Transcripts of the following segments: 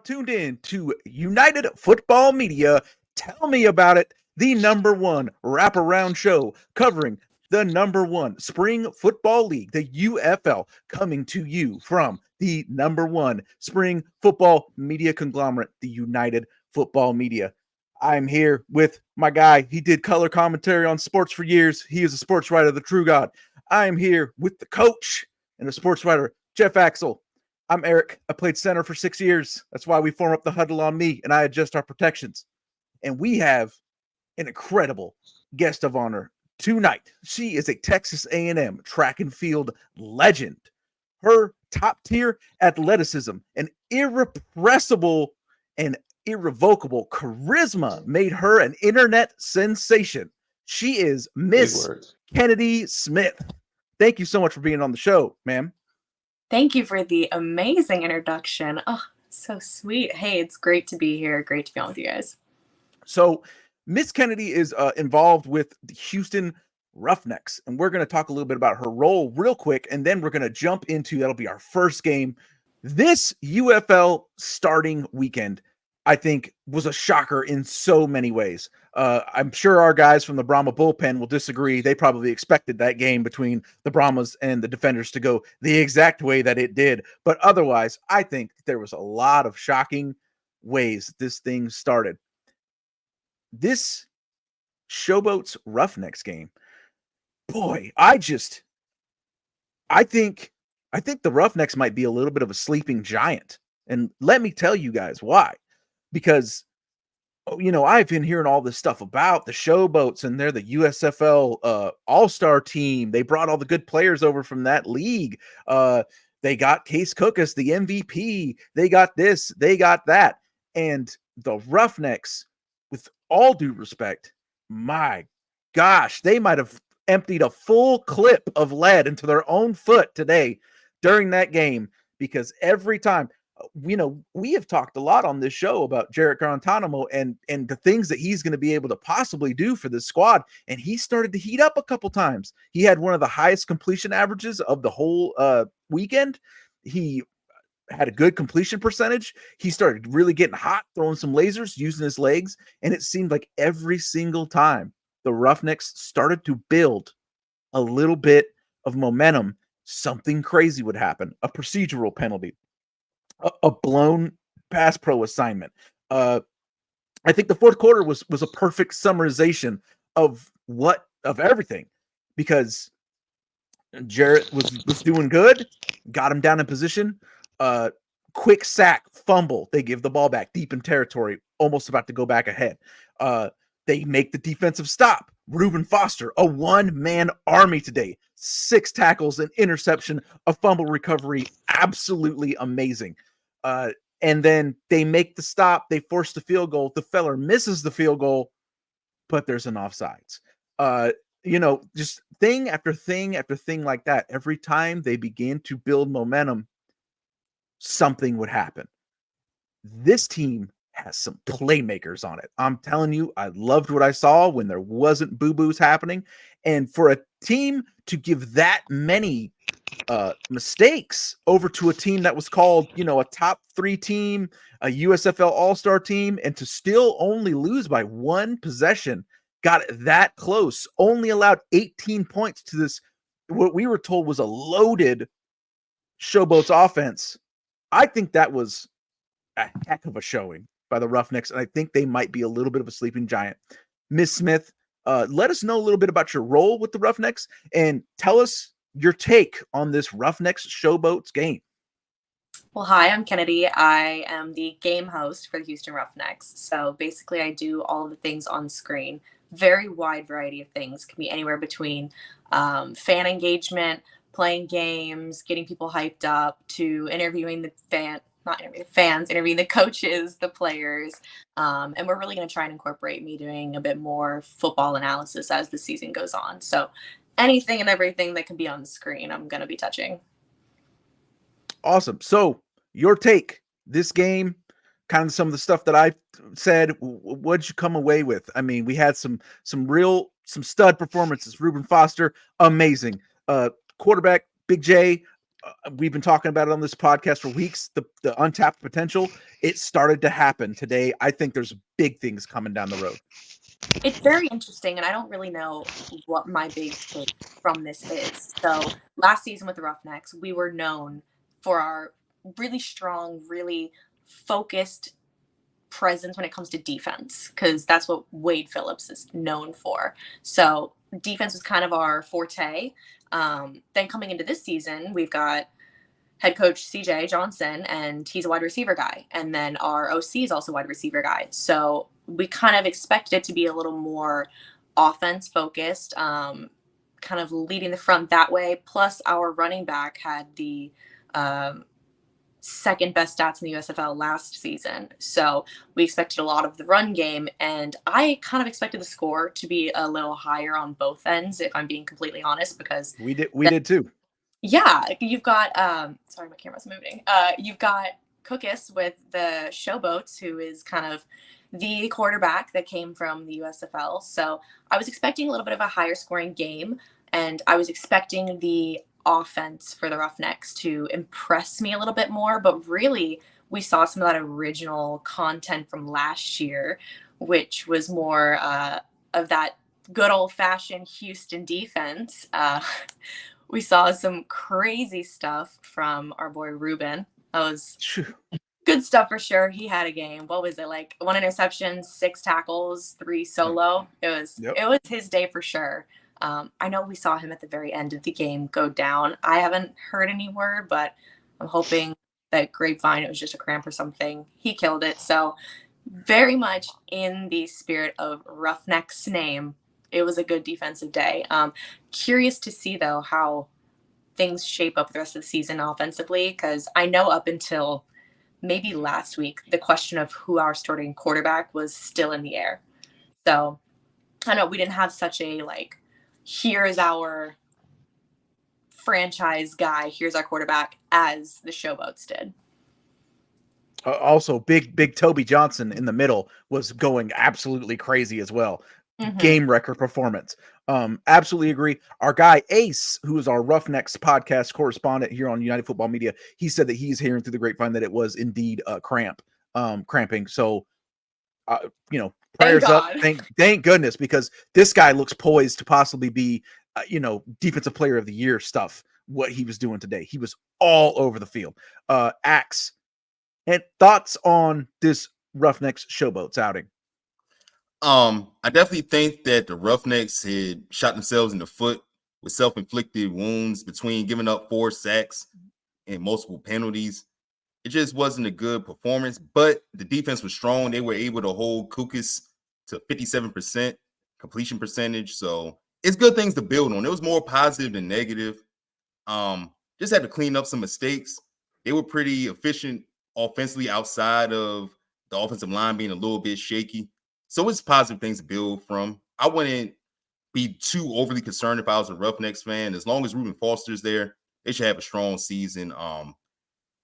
tuned in to United Football Media. Tell me about it, the number one wraparound show covering the number one spring football league, the UFL, coming to you from the number one spring football media conglomerate, the United Football Media. I'm here with my guy. He did color commentary on sports for years. He is a sports writer, the true God. I'm here with the coach and the sports writer, Jeff Axel. I'm Eric. I played center for 6 years. That's why we form up the huddle on me and I adjust our protections. And we have an incredible guest of honor tonight. She is a Texas A&M track and field legend. Her top-tier athleticism and irrepressible and irrevocable charisma made her an internet sensation. She is Miss Kennedy Smith. Thank you so much for being on the show, ma'am. Thank you for the amazing introduction. Oh, so sweet. Hey, it's great to be here. Great to be on with you guys. So Miss Kennedy is involved with the Houston Roughnecks, and we're going to talk a little bit about her role real quick, and then we're going to jump into, that'll be our first game. This UFL starting weekend, I think, was a shocker in so many ways. I'm sure our guys from the Brahma bullpen will disagree. They probably expected that game between the Brahmas and the Defenders to go the exact way that it did. But otherwise, I think there was a lot of shocking ways this thing started. This Showboats Roughnecks game, boy, I think the Roughnecks might be a little bit of a sleeping giant. And let me tell you guys why. Because, you know, I've been hearing all this stuff about the Showboats, and they're the USFL all-star team. They brought all the good players over from that league. They got Case Cook as the MVP. They got this, they got that. And the Roughnecks, with all due respect, my gosh, they might have emptied a full clip of lead into their own foot today during that game, because every time, you know, we have talked a lot on this show about Jarrett Guantanamo and the things that he's going to be able to possibly do for this squad. And he started to heat up a couple times. He had one of the highest completion averages of the whole weekend. He had a good completion percentage. He started really getting hot, throwing some lasers, using his legs. And it seemed like every single time the Roughnecks started to build a little bit of momentum, something crazy would happen. A procedural penalty, a blown pass pro assignment. I think the fourth quarter was a perfect summarization of everything, because Jarrett was doing good, got him down in position. Quick sack, fumble. They give the ball back deep in territory, almost about to go back ahead. They make the defensive stop. Reuben Foster, a one-man army today. 6 tackles, an interception, a fumble recovery. Absolutely amazing. And then they make the stop. They force the field goal. The feller misses the field goal, but there's an offsides. You know, just thing after thing after thing like that. Every time they begin to build momentum, something would happen. This team has some playmakers on it. I'm telling you, I loved what I saw when there wasn't boo-boos happening. And for a team to give that many mistakes over to a team that was called, you know, a top 3 team, a USFL all-star team, and to still only lose by 1 possession, got it that close, only allowed 18 points to this, what we were told was a loaded Showboats offense. I think that was a heck of a showing by the Roughnecks, and I think they might be a little bit of a sleeping giant. Miss Smith, let us know a little bit about your role with the Roughnecks, and tell us your take on this Roughnecks Showboats game. Well, hi, I'm Kennedy. I am the game host for the Houston Roughnecks. So basically, I do all of the things on screen. Very wide variety of things. Can be anywhere between fan engagement, playing games, getting people hyped up, to interviewing the fans, interviewing the coaches, the players. And we're really going to try and incorporate me doing a bit more football analysis as the season goes on. So anything and everything that can be on the screen, I'm going to be touching. Awesome. So your take, this game, kind of some of the stuff that I said, what'd you come away with? I mean, we had some stud performances. Reuben Foster, amazing. Quarterback, Big J, we've been talking about it on this podcast for weeks. The untapped potential, it started to happen today. I think there's big things coming down the road. It's very interesting, and I don't really know what my big take from this is. So last season with the Roughnecks, we were known for our really strong, really focused presence when it comes to defense, because that's what Wade Phillips is known for. So defense was kind of our forte. Then coming into this season, we've got head coach CJ Johnson, and he's a wide receiver guy. And then our OC is also a wide receiver guy. So we kind of expected it to be a little more offense focused, kind of leading the front that way. Plus, our running back had the second best stats in the USFL last season. So we expected a lot of the run game. And I kind of expected the score to be a little higher on both ends, if I'm being completely honest, because we did too. Yeah, you've got sorry, my camera's moving. You've got Cookus with the Showboats, who is kind of the quarterback that came from the USFL. So I was expecting a little bit of a higher scoring game, and I was expecting the offense for the Roughnecks to impress me a little bit more. But really, we saw some of that original content from last year, which was more of that good old fashioned Houston defense. We saw some crazy stuff from our boy Ruben. That was good stuff for sure. He had a game. What was it, like 1 interception, 6 tackles, 3 solo? It was his day for sure. I know we saw him at the very end of the game go down. I haven't heard any word, but I'm hoping that grapevine, it was just a cramp or something. He killed it. So very much in the spirit of Roughneck's name, it was a good defensive day. Curious to see, though, how things shape up the rest of the season offensively, because I know up until maybe last week, the question of who our starting quarterback was still in the air. So I know we didn't have such a, like, here's our franchise guy, here's our quarterback, as the Showboats did. Also, big Toby Johnson in the middle was going absolutely crazy as well. Mm-hmm. Game record performance. Absolutely agree. Our guy Ace, who is our Roughnecks podcast correspondent here on United Football Media, he said that he's hearing through the grapevine that it was indeed cramping. So, prayers up. Thank goodness, because this guy looks poised to possibly be, defensive player of the year stuff. What he was doing today, he was all over the field. Axe, and thoughts on this Roughnecks Showboats outing? I definitely think that the Roughnecks had shot themselves in the foot with self-inflicted wounds between giving up 4 sacks and multiple penalties. It just wasn't a good performance, but the defense was strong. They were able to hold Kukas to 57% completion percentage. So it's good things to build on. It was more positive than negative. Just had to clean up some mistakes. They were pretty efficient offensively outside of the offensive line being a little bit shaky. So it's positive things to build from. I wouldn't be too overly concerned if I was a Roughnecks fan. As long as Reuben Foster's there, they should have a strong season.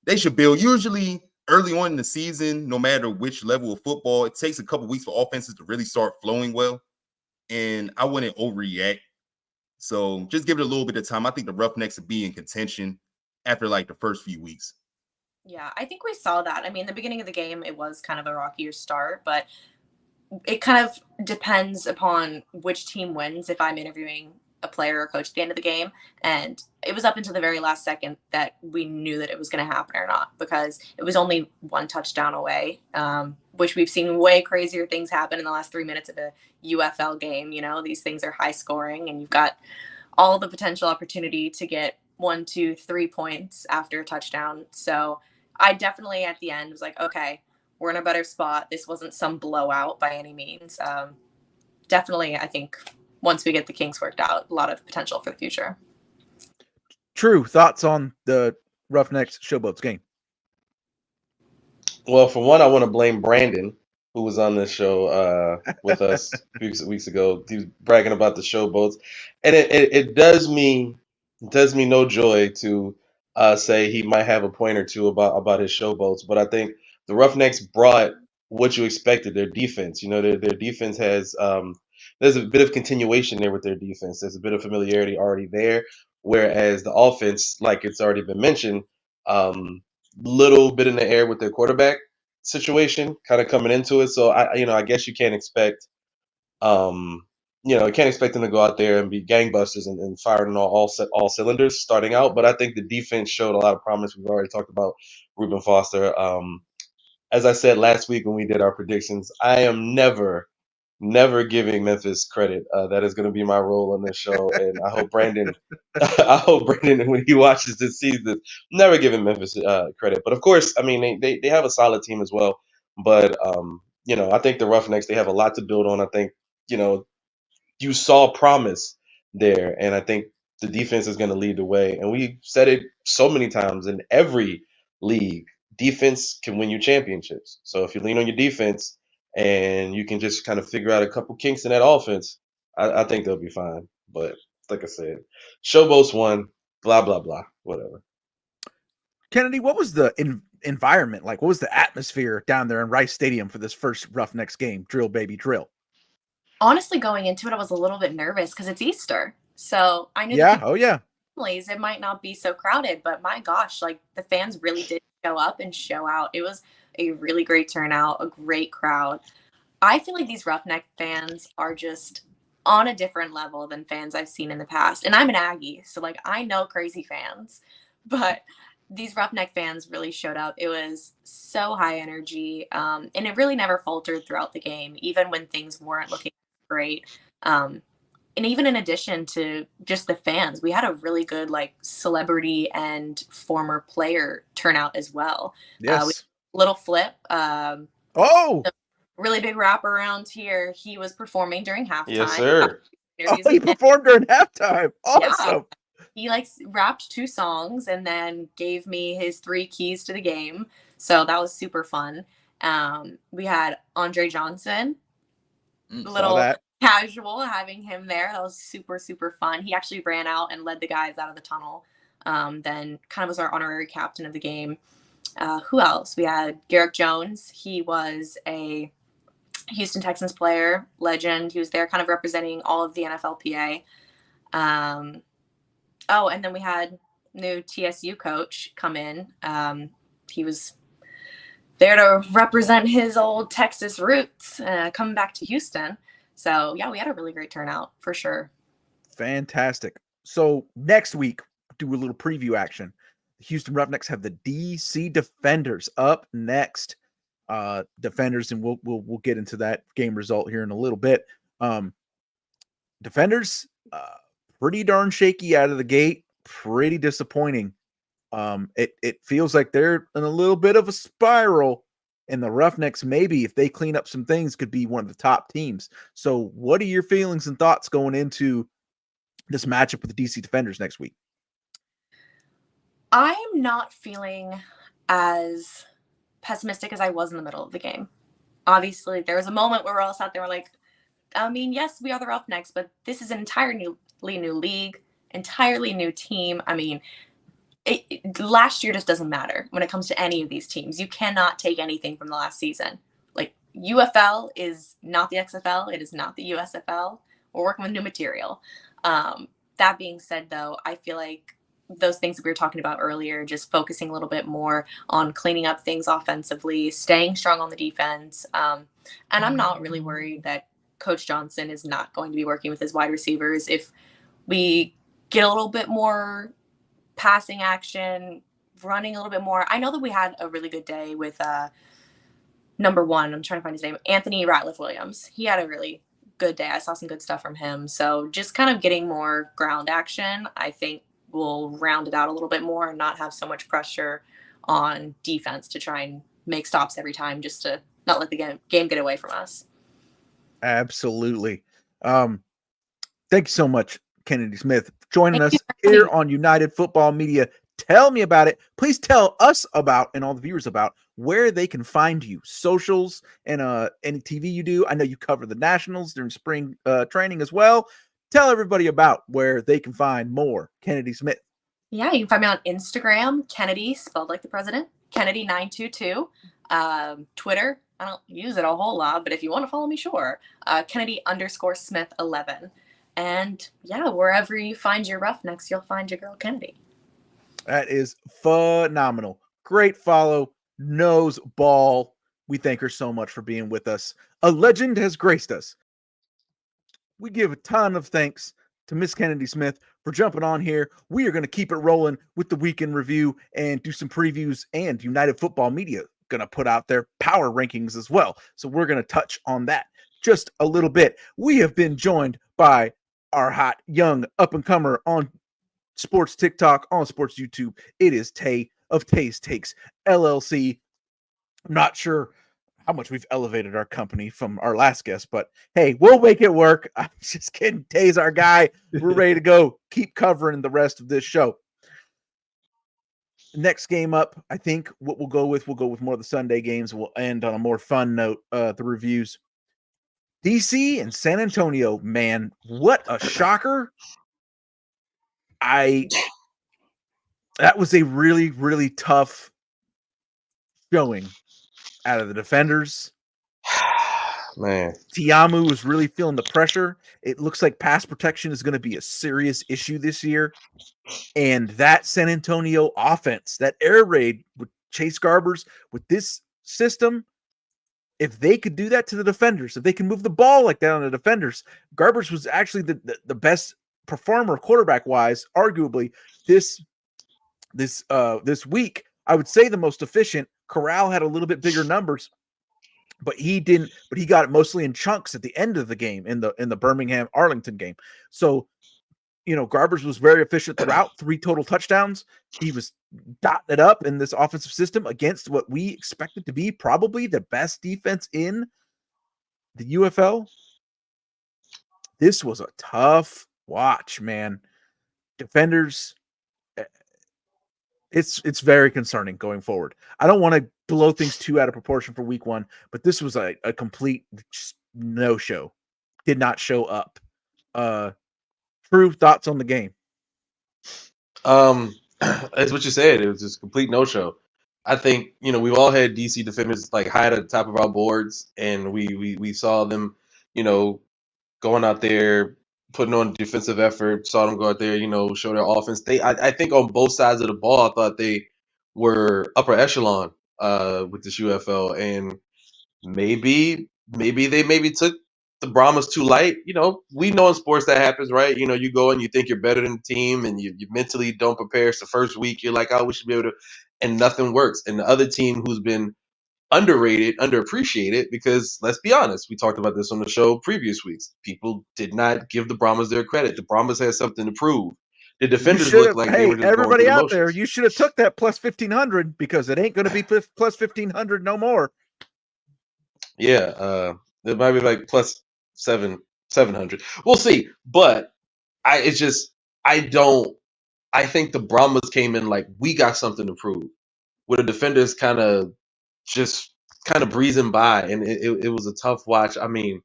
They should build. Usually early on in the season, no matter which level of football, it takes a couple weeks for offenses to really start flowing well. And I wouldn't overreact. So just give it a little bit of time. I think the Roughnecks would be in contention after like the first few weeks. Yeah, I think we saw that. I mean, the beginning of the game, it was kind of a rockier start, but it kind of depends upon which team wins if I'm interviewing a player or coach at the end of the game. And it was up until the very last second that we knew that it was going to happen or not, because it was only 1 touchdown away, which we've seen way crazier things happen in the last 3 minutes of a UFL game. These things are high scoring, and you've got all the potential opportunity to get 1, 2, 3 points after a touchdown. So I definitely at the end was like, okay, we're in a better spot. This wasn't some blowout by any means. Definitely, I think once we get the kinks worked out, a lot of potential for the future. True. Thoughts on the Roughnecks Showboats game? Well, for one, I want to blame Brandon, who was on this show with us a few weeks ago. He was bragging about the Showboats, and it does me no joy to say he might have a point or two about his Showboats, but I think the Roughnecks brought what you expected. Their defense, their defense has there's a bit of continuation there with their defense. There's a bit of familiarity already there. Whereas the offense, like it's already been mentioned, little bit in the air with their quarterback situation, kind of coming into it. So I guess you can't expect, you can't expect them to go out there and be gangbusters and firing on all cylinders starting out. But I think the defense showed a lot of promise. We've already talked about Reuben Foster. As I said last week when we did our predictions, I am never giving Memphis credit. That is going to be my role on this show, and I hope Brandon, when he watches this season, never giving Memphis credit. But of course, I mean they have a solid team as well. But I think the Roughnecks, they have a lot to build on. I think you saw promise there, and I think the defense is going to lead the way. And we said it so many times in every league: defense can win you championships. So if you lean on your defense and you can just kind of figure out a couple kinks in that offense, I think they'll be fine. But like I said, Showboats won. Blah blah blah. Whatever. Kennedy, what was the environment like? What was the atmosphere down there in Rice Stadium for this first Roughnecks game? Drill, baby, drill. Honestly, going into it, I was a little bit nervous because it's Easter. So I knew Yeah. Oh, yeah. families, it might not be so crowded, but my gosh, like the fans really did show up and show out. It was a really great turnout, a great crowd. I feel like these Roughneck fans are just on a different level than fans I've seen in the past. And I'm an Aggie, so like I know crazy fans, but these Roughneck fans really showed up. It was so high energy, and it really never faltered throughout the game, even when things weren't looking great. And even in addition to just the fans, we had a really good like celebrity and former player turnout as well. Yes. Little Flip, Oh, really big rapper around here. He was performing during halftime. Yes, sir. he performed during halftime. Awesome. Yeah, he like rapped 2 songs and then gave me his 3 keys to the game. So that was super fun. We had Andre Johnson, little casual, having him there. That was super, super fun. He actually ran out and led the guys out of the tunnel. Then kind of was our honorary captain of the game. Who else? We had Garrick Jones. He was a Houston Texans player, legend. He was there kind of representing all of the NFLPA. And then we had new TSU coach come in. He was there to represent his old Texas roots, coming back to Houston. So, yeah, we had a really great turnout for sure. Fantastic. So next week, do a little preview action. The Houston Roughnecks have the DC Defenders up next. Defenders, and we'll get into that game result here in a little bit. Defenders, pretty darn shaky out of the gate, pretty disappointing. It feels like they're in a little bit of a spiral, and the Roughnecks, maybe if they clean up some things, could be one of the top teams. So what are your feelings and thoughts going into this matchup with the DC Defenders next week? I'm not feeling as pessimistic as I was in the middle of the game. Obviously, there was a moment where we're all sat there, we're like, I mean, yes, we are the Roughnecks, but this is an entirely new league, entirely new team. I mean, last year just doesn't matter when it comes to any of these teams. You cannot take anything from the last season. Like, UFL is not the XFL. It is not the USFL. We're working with new material. That being said, though, I feel like those things that we were talking about earlier, just focusing a little bit more on cleaning up things offensively, staying strong on the defense. And I'm not really worried that Coach Johnson is not going to be working with his wide receivers. If we get a little bit more passing action, running a little bit more. I know that we had a really good day with number 1. I'm trying to find his name. Anthony Ratliff-Williams. He had a really good day. I saw some good stuff from him. So just kind of getting more ground action, I think will round it out a little bit more and not have so much pressure on defense to try and make stops every time, just to not let the game get away from us. Absolutely. Thank you so much, Kennedy Smith, joining us here on United Football Media. Tell me about it. Please tell us about, and all the viewers about, where they can find you, socials, and any TV you do. I know you cover the Nationals during spring training as well. Tell everybody about where they can find more Kennedy Smith. Yeah, you can find me on Instagram, Kennedy, spelled like the president, Kennedy922. Twitter, I don't use it a whole lot, but if you want to follow me, sure. Kennedy_Smith11. And yeah, wherever you find your Roughnecks, you'll find your girl Kennedy. That is phenomenal. Great follow. Knows ball. We thank her so much for being with us. A legend has graced us. We give a ton of thanks to Miss Kennedy Smith for jumping on here. We are going to keep it rolling with the weekend review and do some previews, and United Football Media going to put out their power rankings as well. So we're going to touch on that just a little bit. We have been joined by our hot, young, up-and-comer on sports TikTok, on sports YouTube. It is Tay of Tay's Takes LLC. I'm not sure how much we've elevated our company from our last guest, but hey, we'll make it work. I'm just kidding. Tay's our guy. We're ready to go. Keep covering the rest of this show. Next game up, I think what we'll go with more of the Sunday games. We'll end on a more fun note, the reviews. DC and San Antonio, man, what a shocker. That was a really, really tough showing out of the defenders. Man, Tiamu was really feeling the pressure. It looks like pass protection is going to be a serious issue this year. And that San Antonio offense, that air raid with Chase Garbers, with this system, if they could do that to the defenders, if they can move the ball like that on the defenders, Garbers was actually the best performer quarterback-wise, arguably, this week. I would say the most efficient. Corral had a little bit bigger numbers, but he didn't. But he got it mostly in chunks at the end of the game in the Birmingham Arlington game. So, Garbers was very efficient throughout. 3 total touchdowns. He was dotting it up in this offensive system against what we expected to be probably the best defense in the UFL. This was a tough watch, man. Defenders. It's very concerning going forward. I don't want to blow things too out of proportion for week 1, but this was a complete no-show. Did not show up. True thoughts on the game? That's what you said. It was just a complete no-show. I think, we've all had DC defenders like high at the top of our boards, and we saw them, going out there, putting on defensive effort, saw them go out there, show their offense. I think on both sides of the ball, I thought they were upper echelon with this UFL, and maybe they took the Brahmas too light. We know in sports that happens, right? You go and you think you're better than the team, and you mentally don't prepare. It's the first week. You're like, oh, we should be able to, and nothing works. And the other team who's been underrated, underappreciated, because let's be honest, we talked about this on the show previous weeks. People did not give the Brahmas their credit. The Brahmas had something to prove. The defenders looked like they were just everybody going through out the there, motions. you should have took that plus 1,500 because it ain't going to be plus 1,500 no more. Yeah, it might be like plus 700. We'll see. But I think the Brahmas came in like we got something to prove. Where the defenders kind of breezing by, and it was a tough watch. I mean,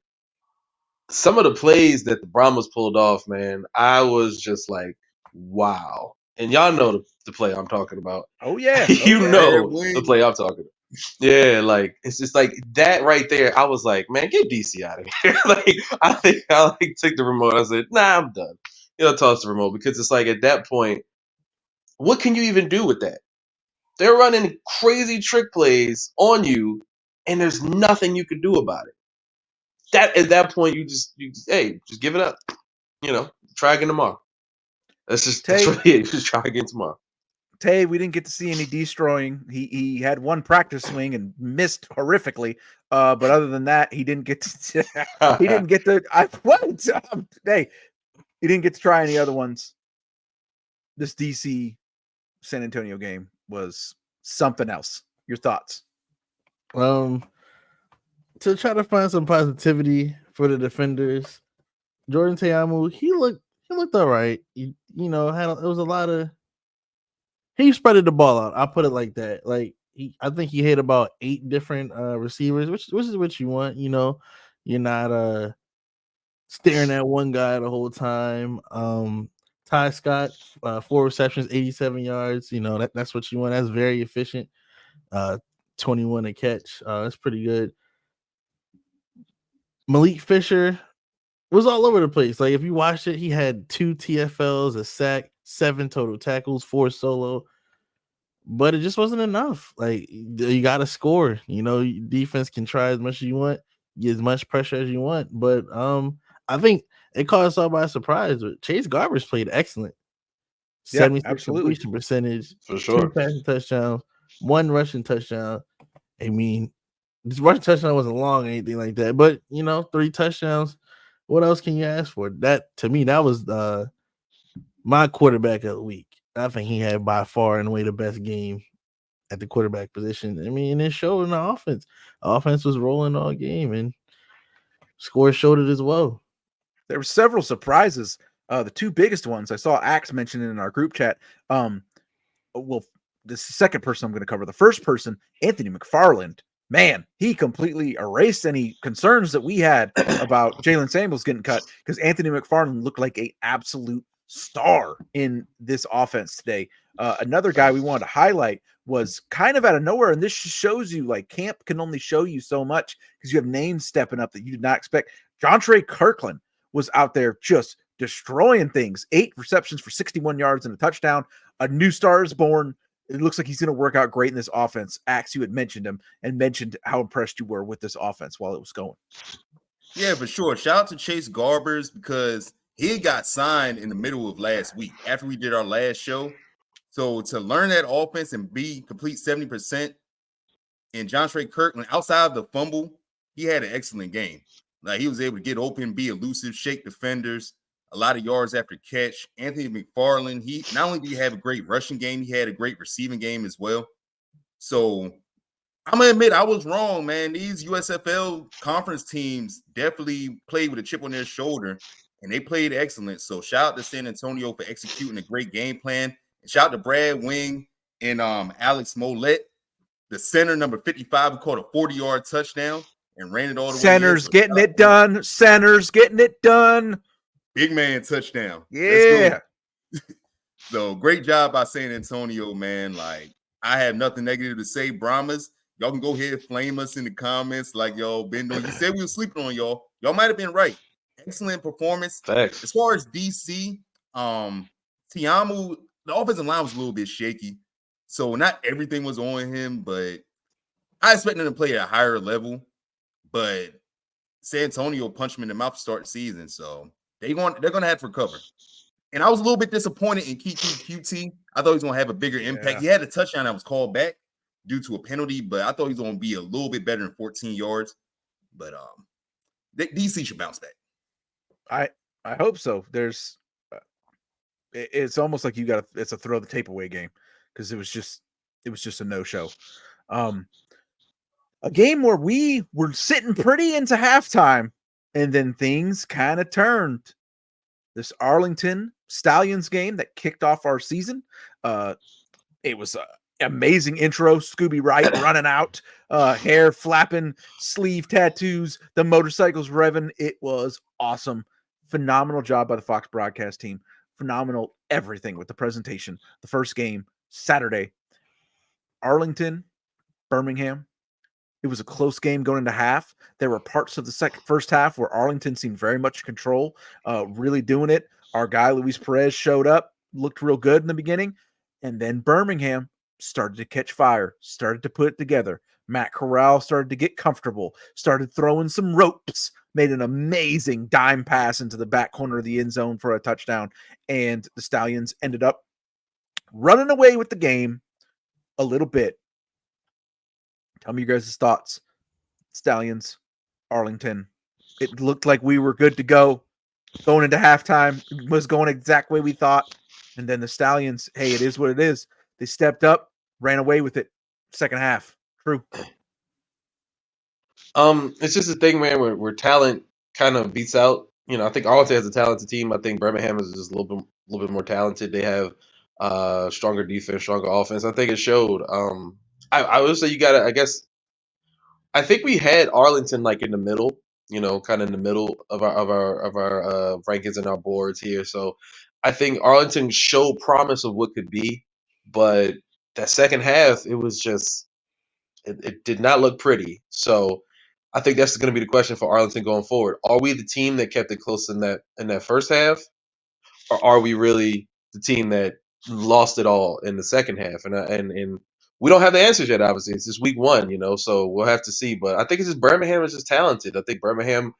some of the plays that the Brahmas pulled off, man, I was just like, wow. And y'all know the play I'm talking about. Oh yeah, The play I'm talking about. Yeah, like it's just like that right there. I was like, man, get DC out of here. Like I think I took the remote. I said, nah, I'm done. Toss the remote, because it's like at that point, what can you even do with that? They're running crazy trick plays on you, and there's nothing you can do about it. At that point, you just give it up. Try again tomorrow. That's really it. Just try again tomorrow. Tay, we didn't get to see any destroying. He had one practice swing and missed horrifically. But other than that, he didn't get to. He didn't get to. Hey, he didn't get to try any other ones. This DC San Antonio game was something else. Your thoughts? To try to find some positivity for the defenders, Jordan Teamu, he looked all right. It was a lot of. He spreaded the ball out. I'll put it like that. Like I think he hit about 8 different receivers, which is what you want. You're not staring at one guy the whole time. Ty Scott, 4 receptions, 87 yards. That's what you want. That's very efficient. 21 a catch. That's pretty good. Malik Fisher, was all over the place. Like if you watched it, he had 2 TFLs, a sack, 7 total tackles, 4 solo, but it just wasn't enough. Like you got to score. You know, defense can try as much as you want, get as much pressure as you want, but I think it caught us all by surprise. But Chase Garbers played excellent. Yeah, 76 absolutely. completion percentage, For 2 sure. passing touchdowns, 1 rushing touchdown. I mean, this rushing touchdown wasn't long or anything like that, but 3 touchdowns. What else can you ask for? That to me, that was my quarterback of the week. I think he had by far and away the best game at the quarterback position. I mean, and it showed in the offense. The offense was rolling all game, and scores showed it as well. There were several surprises. The 2 biggest ones I saw Axe mentioned in our group chat. Well, the second person I'm going to cover. The first person, Anthony McFarland. Man, he completely erased any concerns that we had about Jalen Samuels getting cut, because Anthony McFarland looked like an absolute star in this offense today. Another guy we wanted to highlight was kind of out of nowhere, and this shows you like camp can only show you so much because you have names stepping up that you did not expect. Jontre Kirkland was out there just destroying things. 8 receptions for 61 yards and a touchdown. A new star is born. It looks like he's going to work out great in this offense. Axe, you had mentioned him and mentioned how impressed you were with this offense while it was going. Yeah, for sure. Shout out to Chase Garbers because he got signed in the middle of last week after we did our last show. So to learn that offense and be complete 70%, and Jontre Kirkland, outside of the fumble, he had an excellent game. Like he was able to get open, be elusive, shake defenders, a lot of yards after catch. Anthony McFarland, he not only did he have a great rushing game, he had a great receiving game as well. So I'm gonna admit I was wrong, man. These USFL conference teams definitely played with a chip on their shoulder, and they played excellent. So shout out to San Antonio for executing a great game plan, and shout out to Brad Wing and Alex Mollett, the center number 55, who caught a 40-yard touchdown and ran it all the way in. Centers So getting it done. Centers getting it done. Big man touchdown. Yeah. Let's go. So great job by San Antonio, man. Like I have nothing negative to say. Brahmas, y'all can go ahead flame us in the comments like y'all been doing. You said we were sleeping on y'all. Y'all might have been right. Excellent performance. Thanks. As far as DC, Tiamu, the offensive line was a little bit shaky. So not everything was on him, but I expect him to play at a higher level. But San Antonio punched him in the mouth to start the season. So they're gonna have to recover. And I was a little bit disappointed in Kiki QT. I thought he was going to have a bigger impact. He had a touchdown that was called back due to a penalty, but I thought he was going to be a little bit better than 14 yards. But DC should bounce back. I hope so. There's it's almost like it's a throw the tape away game because it was just a no-show. A game where we were sitting pretty into halftime, and then things kind of turned. This Arlington Stallions game that kicked off our season. It was an amazing intro. Scooby Wright running out, hair flapping, sleeve tattoos, the motorcycles revving. It was awesome. Phenomenal job by the Fox broadcast team. Phenomenal everything with the presentation. The first game, Saturday. Arlington, Birmingham. It was a close game going into half. There were parts of the first half where Arlington seemed very much in control, really doing it. Our guy, Luis Perez, showed up, looked real good in the beginning. And then Birmingham started to catch fire, started to put it together. Matt Corral started to get comfortable, started throwing some ropes, made an amazing dime pass into the back corner of the end zone for a touchdown. And the Stallions ended up running away with the game a little bit. Tell me your guys' thoughts. Stallions, Arlington. It looked like we were good to go. Going into halftime, it was going exact way we thought. And then the Stallions, hey, it is what it is. They stepped up, ran away with it. Second half. True. It's just a thing, man, where talent kind of beats out. I think Arlington has a talented team. I think Birmingham is just a little bit more talented. They have stronger defense, stronger offense. I think it showed. I would say you got to, I guess, I think we had Arlington like in the middle, kind of in the middle of our rankings and our boards here. So I think Arlington showed promise of what could be, but that second half, it was just, it did not look pretty. So I think that's going to be the question for Arlington going forward. Are we the team that kept it close in that first half, or are we really the team that lost it all in the second half? And we don't have the answers yet. Obviously, it's just week 1, so we'll have to see. But I think it's just Birmingham is just talented. I think Birmingham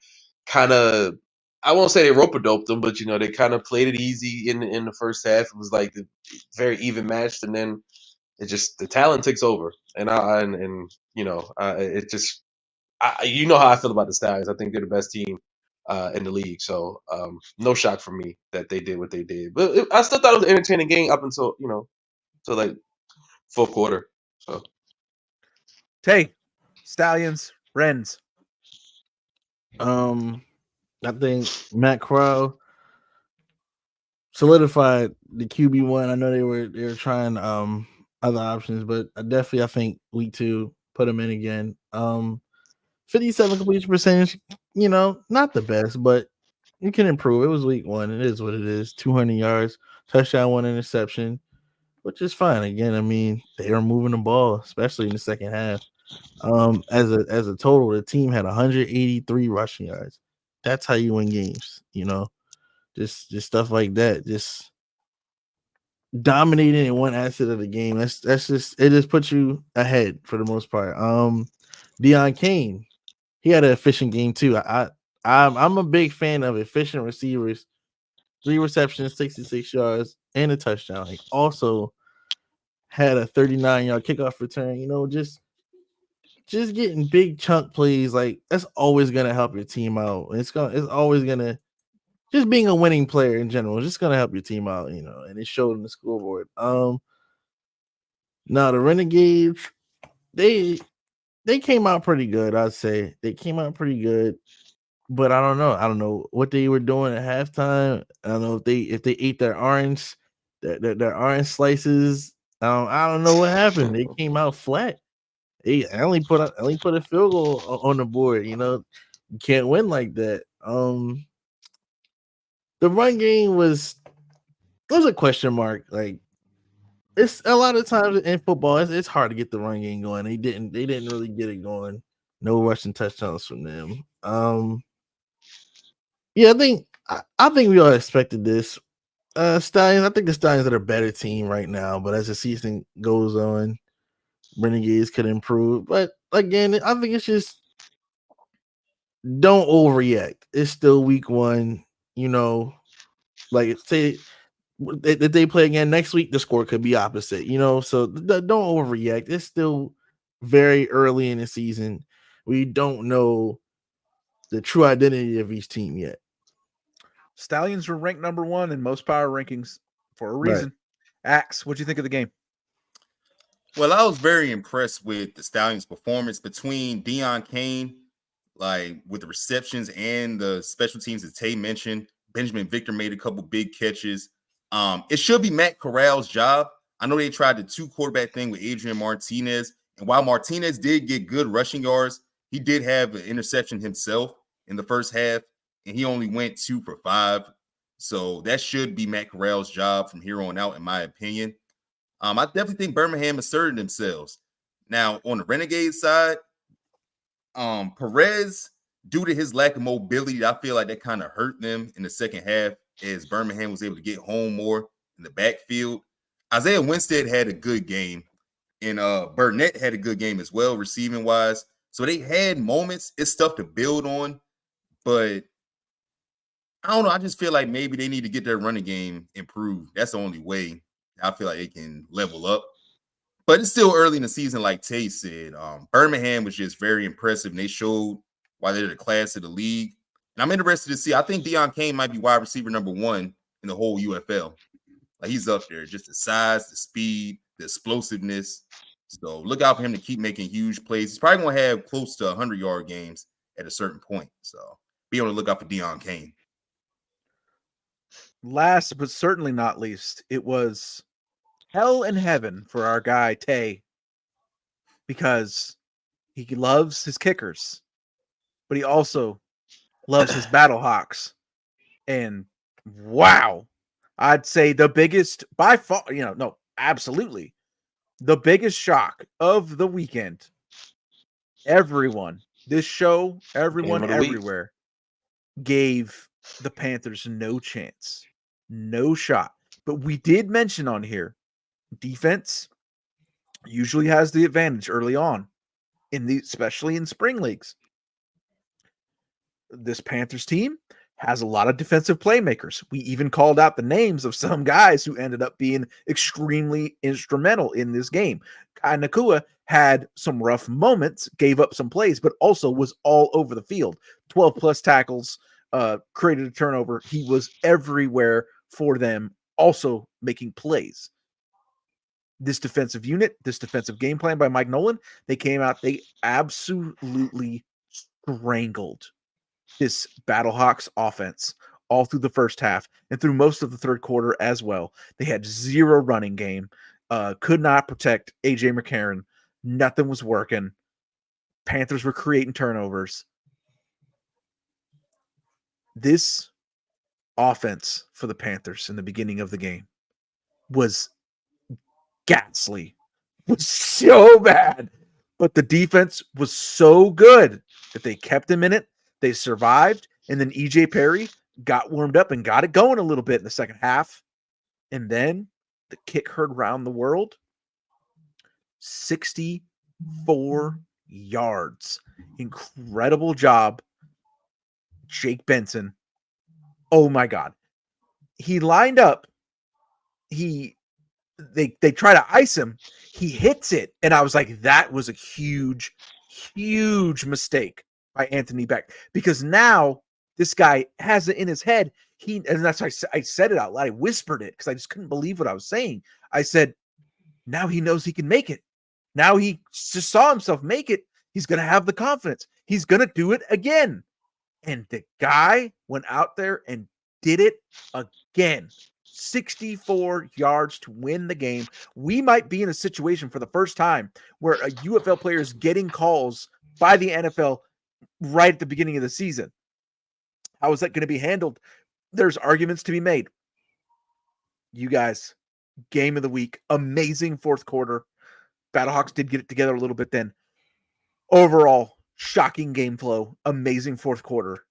kind of, I won't say they rope-a-doped them, but they kind of played it easy in the first half. It was like the very even matched, and then it just the talent takes over, and it just. You know how I feel about the Stallions. I think they're the best team in the league. So no shock for me that they did what they did. But I still thought it was an entertaining game up until till like fourth quarter. So Tay, Stallions, Wrens. I think Matt Corral solidified the QB1. I know they were trying other options, but I think week 2 put him in again. 57 completion percentage, not the best, but you can improve. It was week 1. It is what it is. 200 yards, touchdown, 1 interception, which is fine. Again, I mean, they were moving the ball, especially in the second half. As a total, the team had 183 rushing yards. That's how you win games, just stuff like that. Just dominating in one asset of the game. That's just it just puts you ahead for the most part. Deion Kane, he had an efficient game too. I'm a big fan of efficient receivers. 3 receptions, 66 yards, and a touchdown. He also had a 39-yard kickoff return. Just getting big chunk plays, like that's always gonna help your team out. It's always gonna, just being a winning player in general, is just gonna help your team out, and it showed in the scoreboard. Now the Renegades, they came out pretty good. I'd say they came out pretty good, but I don't know. I don't know what they were doing at halftime. I don't know if they ate their orange slices. I don't know what happened. They came out flat. I only put a field goal on the board. You can't win like that. The run game was a question mark. Like, it's a lot of times in football, it's hard to get the run game going. They didn't really get it going. No rushing touchdowns from them. Yeah, I think we all expected this. Stallions, I think the Stallions are a better team right now, but as the season goes on, Renegades could improve. But again, I think it's just, don't overreact. It's still week 1, like say that they play again next week, the score could be opposite, so don't overreact. It's still very early in the season. We don't know the true identity of each team yet. Stallions were ranked number 1 in most power rankings for a reason. Right. Axe, what'd you think of the game? Well, I was very impressed with the Stallions' performance between Deion Kane, like with the receptions and the special teams that Tay mentioned. Benjamin Victor made a couple big catches. It should be Matt Corral's job. I know they tried the 2 quarterback thing with Adrian Martinez, and while Martinez did get good rushing yards, he did have an interception himself in the first half, and he only went 2 for 5. So that should be Matt Corral's job from here on out, in my opinion. I definitely think Birmingham asserted themselves. Now, on the Renegade side, Perez, due to his lack of mobility, I feel like that kind of hurt them in the second half as Birmingham was able to get home more in the backfield. Isaiah Winstead had a good game, and Burnett had a good game as well, receiving-wise. So they had moments. It's stuff to build on, but I don't know. I just feel like maybe they need to get their running game improved. That's the only way I feel like they can level up. But it's still early in the season, like Tay said. Birmingham was just very impressive, and they showed why they're the class of the league. And I'm interested to see. I think Deion Kane might be wide receiver number 1 in the whole UFL. Like, he's up there, just the size, the speed, the explosiveness. So look out for him to keep making huge plays. He's probably going to have close to 100-yard games at a certain point. So be on the lookout for Deion Kane. Last but certainly not least, it was hell and heaven for our guy Tay, because he loves his kickers, but he also loves his BattleHawks. And wow, I'd say the biggest by far, absolutely the biggest shock of the weekend. Everyone This show, everyone of the week. everywhere gave the Panthers no chance, no shot. But we did mention on here, defense usually has the advantage early on, especially in spring leagues. This Panthers team has a lot of defensive playmakers. We even called out the names of some guys who ended up being extremely instrumental in this game. Kai Nakua had some rough moments, gave up some plays, but also was all over the field. 12 plus tackles, created a turnover. He was everywhere for them, also making plays. This defensive unit, this defensive game plan by Mike Nolan, they came out, they absolutely strangled this BattleHawks offense all through the first half and through most of the third quarter as well. They had zero running game, could not protect AJ McCarron. Nothing was working. Panthers were creating turnovers. This offense for the Panthers in the beginning of the game was ghastly, was so bad, but the defense was so good that they kept him in it. They survived, and then EJ Perry got warmed up and got it going a little bit in the second half. And then the kick heard around the world. 64 yards. Incredible job, Jake Benson. Oh my God. He lined up. They try to ice him. He hits it. And I was like, that was a huge, huge mistake by Anthony Beck, because now this guy has it in his head. And that's why I said it out loud. I whispered it because I just couldn't believe what I was saying. I said, now he knows he can make it. Now he just saw himself make it. He's going to have the confidence. He's going to do it again. And the guy went out there and did it again. 64 yards to win the game. We might be in a situation for the first time where a UFL player is getting calls by the NFL right at the beginning of the season. How is that going to be handled? There's arguments to be made. You guys, game of the week, amazing fourth quarter. BattleHawks did get it together a little bit then. Overall, shocking game flow, amazing fourth quarter.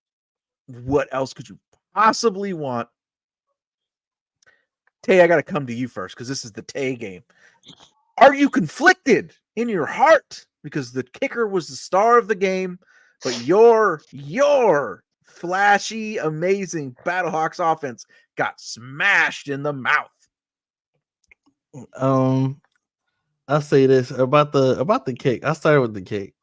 What else could you possibly want? Tay, I got to come to you first because this is the Tay game. Are you conflicted in your heart because the kicker was the star of the game, but your flashy, amazing BattleHawks offense got smashed in the mouth? I'll say this about the kick. I'll start with the kick.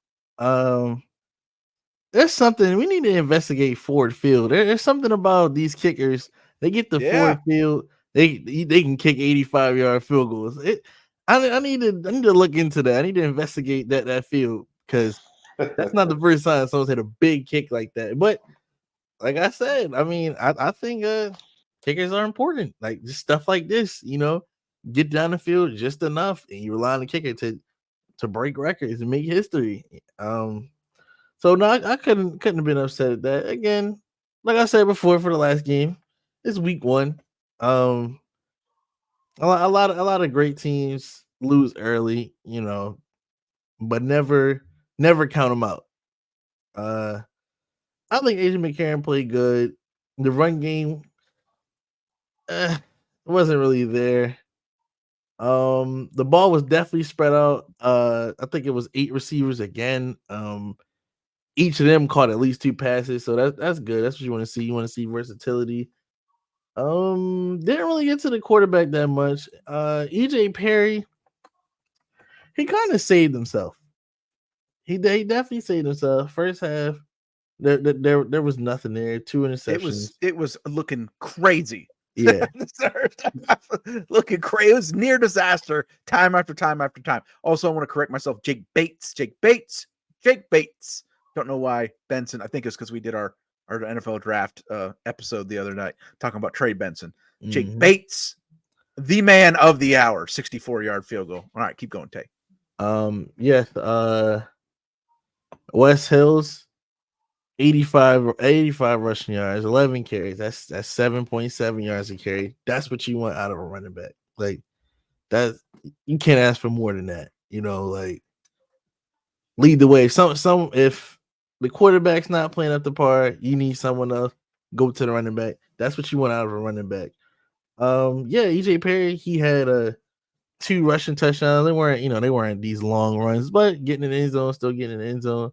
There's something we need to investigate Ford Field. There's something about these kickers. They get the Ford Field. They can kick 85-yard field goals. I need to look into that. I need to investigate that field because that's not the first time someone's had a big kick like that. But like I said, I mean, I think kickers are important. Like just stuff like this, get down the field just enough, and you rely on the kicker to break records and make history. So no, I couldn't have been upset at that. Again, like I said before, for the last game, it's week 1. A lot of great teams lose early, but never count them out. I think AJ McCarron played good. The run game wasn't really there. The ball was definitely spread out. I think it was 8 receivers again. Each of them caught at least 2 passes, so that's good. That's what you want to see. You want to see versatility. Didn't really get to the quarterback that much. EJ Perry, he kind of saved himself. He definitely saved himself. First half, there was nothing there. 2 interceptions. It was looking crazy. Yeah. Looking crazy. It was near disaster time after time after time. Also, I want to correct myself. Jake Bates. Don't know why Benson. I think it's because we did our NFL draft episode the other night talking about Trey Benson. Jake Bates, the man of the hour, 64-yard field goal. All right, keep going, Tay. Yes. West Hills, 85 rushing yards, 11 carries. That's 7.7 yards a carry. That's what you want out of a running back. Like that, you can't ask for more than that. Like lead the way. Some if the quarterback's not playing up the par. You need someone else. Go to the running back. That's what you want out of a running back. Yeah, EJ Perry, he had 2 rushing touchdowns. They weren't these long runs, but getting in the end zone, still getting in the end zone.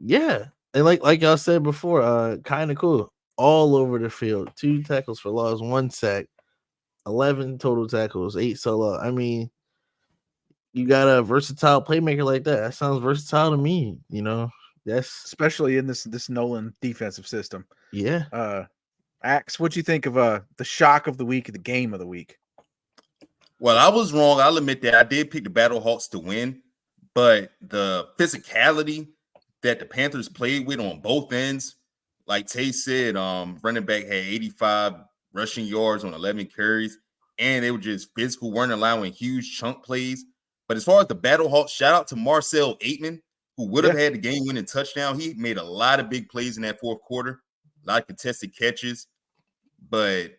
Yeah. And like y'all said before, kind of cool. All over the field. 2 tackles for loss, 1 sack, 11 total tackles, 8 solo. I mean, you got a versatile playmaker like that. That sounds versatile to me, That's especially in this Nolan defensive system. yeah. Axe, what'd you think of the shock of the week, the game of the week? Well, I was wrong. I'll admit that I did pick the BattleHawks to win, but the physicality that the Panthers played with on both ends, like Tay said, running back had 85 rushing yards on 11 carries, and they were just physical, weren't allowing huge chunk plays. But as far as the BattleHawks, shout out to Marcel Aitman, who would have had the game-winning touchdown. He made a lot of big plays in that fourth quarter, a lot of contested catches, but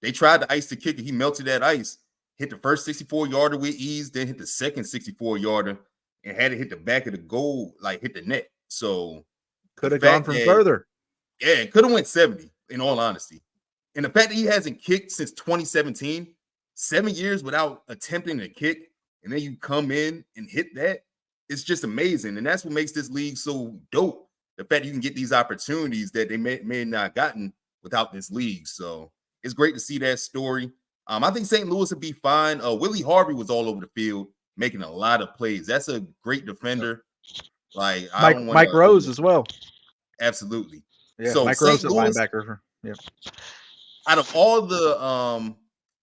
they tried to ice the kicker. He melted that ice, hit the first 64-yarder with ease, then hit the second 64-yarder, and had it hit the back of the goal, like hit the net. So could have gone from further. Yeah, it could have went 70, in all honesty. And the fact that he hasn't kicked since 2017, 7 years without attempting to kick, and then you come in and hit that, it's just amazing. And that's what makes this league so dope. The fact that you can get these opportunities that they may not gotten without this league. So it's great to see that story. I think St. Louis would be fine. Willie Harvey was all over the field, making a lot of plays. That's a great defender. Like Mike Rose as well. Absolutely. Yeah, so Mike Rose at linebacker. Yeah. Out of all the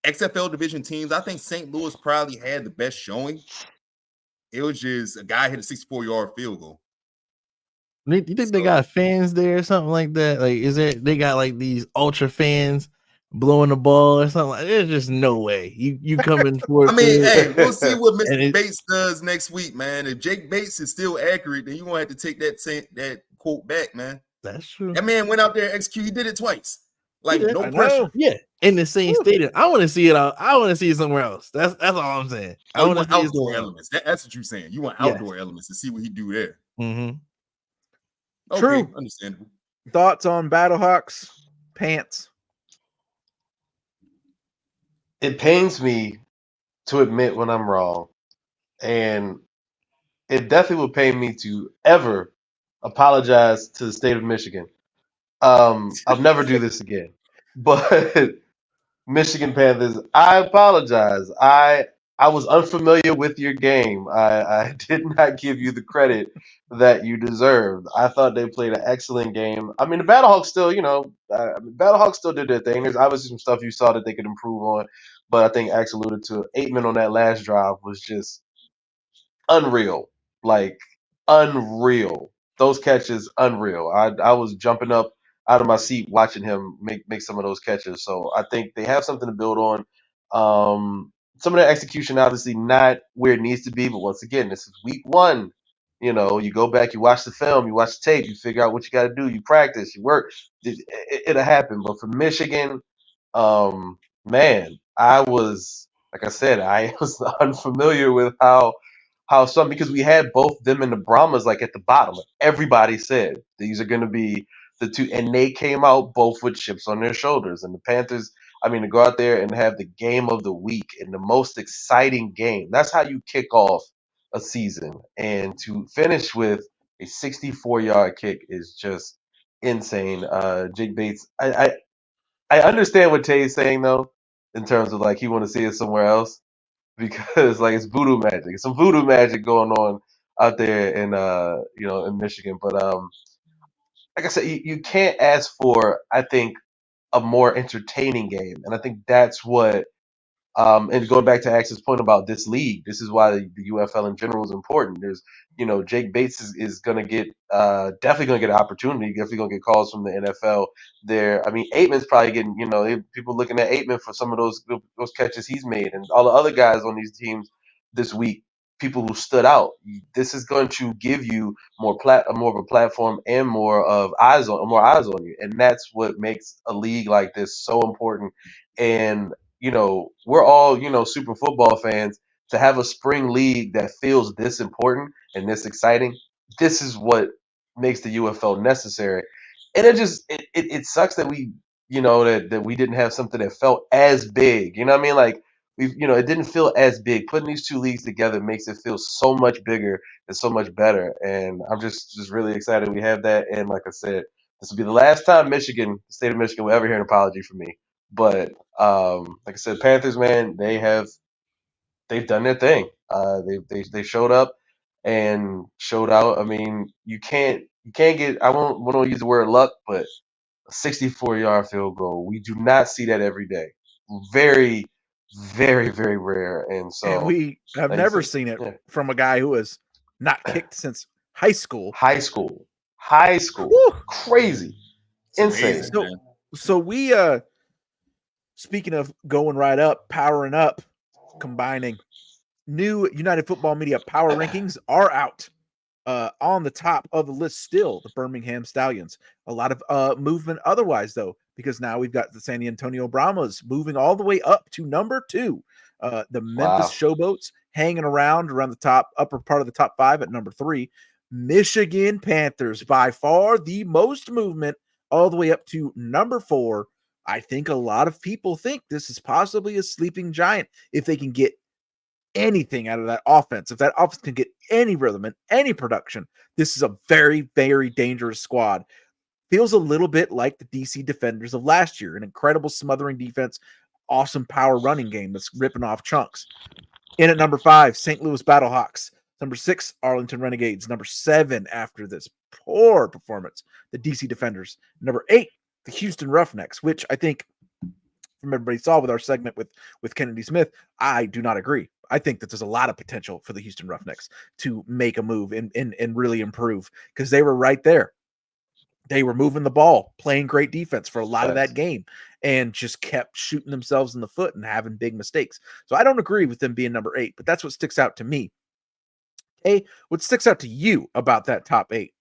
XFL division teams, I think St. Louis probably had the best showing. It was just a guy hit a 64-yard field goal. You think they got fans there or something like that? Like, they got like these ultra fans blowing the ball or something? Like, there's just no way you coming for. I mean, hey, we'll see what Mr. Bates does next week, man. If Jake Bates is still accurate, then you won't have to take that quote back, man. That's true. That man went out there and executed. He did it twice. Like no pressure. Yeah, in the same stadium. I want to see it out. I want to see it somewhere else. That's all I'm saying. I want to see outdoor elements. That's what you're saying. You want outdoor elements to see what he do there. Mm-hmm. Okay, true. Understandable. Thoughts on BattleHawks pants? It pains me to admit when I'm wrong, and it definitely would pain me to ever apologize to the state of Michigan. I'll never do this again. But Michigan Panthers, I apologize. I was unfamiliar with your game. I did not give you the credit that you deserved. I thought they played an excellent game. I mean, the BattleHawks still, BattleHawks still did their thing. There's obviously some stuff you saw that they could improve on, but I think Ax alluded to 8-man on that last drive was just unreal. Like, unreal. Those catches, unreal. I was jumping up out of my seat watching him make some of those catches. So I think they have something to build on. Some of their execution obviously not where it needs to be, but once again, this is week 1. You go back, you watch the film, you watch the tape, you figure out what you got to do, you practice, you work. It'll happen. But for Michigan, man, I was, like I said, I was unfamiliar with how some, because we had both them and the Brahmas like at the bottom. Everybody said these are going to be the two, and they came out both with chips on their shoulders. And the Panthers, I mean, to go out there and have the game of the week and the most exciting game, that's how you kick off a season. And to finish with a 64-yard kick is just insane. Jake Bates, I understand what Tay's saying though, in terms of like he want to see it somewhere else, because like it's voodoo magic. It's some voodoo magic going on out there in Michigan. But like I said, you can't ask for, I think, a more entertaining game. And I think that's what and going back to Axel's point about this league, this is why the UFL in general is important. There's, Jake Bates is going to get definitely going to get an opportunity. Definitely going to get calls from the NFL there. I mean, Aitman's probably getting, people looking at Aitman for some of those catches he's made, and all the other guys on these teams this week, people who stood out. This is going to give you more of a platform and more eyes on you, and that's what makes a league like this so important. And we're all, super football fans. to have a spring league that feels this important and this exciting, this is what makes the UFL necessary. And it sucks that we that we didn't have something that felt as big. You know what I mean? Like it didn't feel as big. Putting these two leagues together makes it feel so much bigger and so much better. And I'm just really excited we have that. And like I said, this will be the last time the state of Michigan, will ever hear an apology from me. But like I said, Panthers, man, they've done their thing. They showed up and showed out. I mean, you can't get. I won't want to use the word luck, but a 64-yard field goal. We do not see that every day. Very, very, very rare. And And so, we have like you never said, seen it yeah. from a guy who has not kicked since high school. High school, Whew. crazy, It's insane. amazing, So, man. so we speaking of going right up, powering up, combining, new United Football Media power rankings are out. On the top of the list still, the Birmingham Stallions. A lot of movement otherwise, though, because now we've got the San Antonio Brahmas moving all the way up to number 2. The Memphis Wow. Showboats hanging around the upper part of the top 5 at number 3. Michigan Panthers, by far the most movement, all the way up to number 4. I think a lot of people think this is possibly a sleeping giant if they can get anything out of that offense. If that offense can get any rhythm and any production, this is a very, very dangerous squad. Feels a little bit like the DC Defenders of last year, an incredible smothering defense, awesome power running game that's ripping off chunks. In at number 5, St. Louis BattleHawks. Number 6, Arlington Renegades. Number 7, after this poor performance, the DC Defenders. Number 8, the Houston Roughnecks, which I think from everybody saw with our segment with Kennedy Smith, I do not agree. I think that there's a lot of potential for the Houston Roughnecks to make a move and really improve, because they were right there. They were moving the ball, playing great defense for a lot of that game, and just kept shooting themselves in the foot and having big mistakes. So I don't agree with them being number 8, but that's what sticks out to me. Hey, what sticks out to you about that top 8?